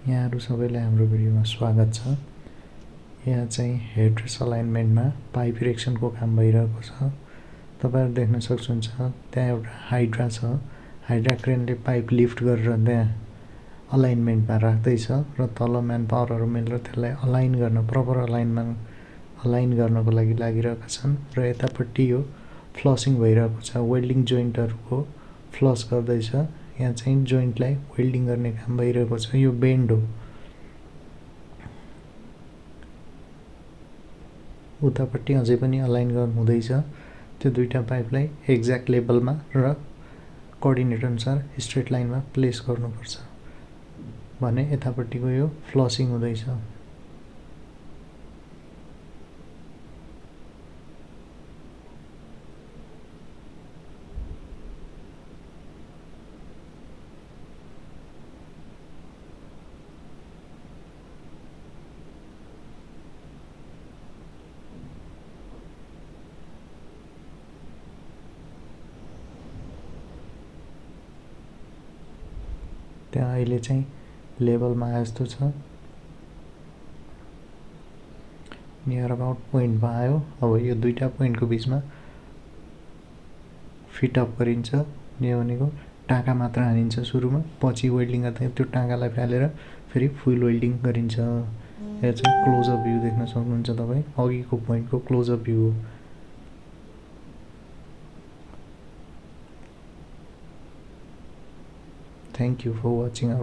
यहाँहरु सबैलाई हाम्रो भिडियोमा स्वागत छ। यहाँ चाहिँ हेड्रेस अलाइनमेन्टमा पाइप इरेक्सनको काम भइरहेको छ। तपाईहरु देख्न सक्नुहुन्छ त्यहाँ एउटा हाइड्रा छ। हाइड्रा क्रेनले पाइप लिफ्ट गरेर त्यहाँ अलाइनमेन्टमा राख्दैछ र तल म्यान पावरहरु मिलेर त्यसलाई अलाइन गर्न प्रपर अलाइन गर्नको लागि लागिरहेका छन् र यतापट्टि यो फ्लसिङ भइरहेको छ। वेल्डिङ जोइन्टहरुको फ्लस गर्दैछ। यहाँ चाहिँ जोइन्टलाई वेल्डिङ गर्ने काम भइरहेको छ। यो बेन्ड हो। उतापट्टि अझै पनि अलाइन गर्नु हुँदैछ। त्यो दुईटा पाइपलाई एक्ज्याक्ट लेभलमा र कोअर्डिनेट अनुसार स्ट्रेट लाइनमा प्लेस गर्नुपर्छ भने यतापट्टिको यो फ्लसिङ हुँदैछ। त्यहाँ अहिले चाहिँ लेभलमा आए जस्तो छ। नियर अबाउट पोइन्टमा आयो। अब यो दुईटा पोइन्टको बीचमा फिट अप गरिन्छ। यो भनेको टाँका मात्र हानिन्छ सुरुमा, पछि वेल्डिङ गर्दा त्यो टाँकालाई फालेर फेरि फुल वेल्डिङ गरिन्छ। यो चाहिँ क्लोज अप भ्यू देख्न सक्नुहुन्छ तपाई। अघिको पोइन्टको क्लोज अप भ्यू हो। Thank you for watching our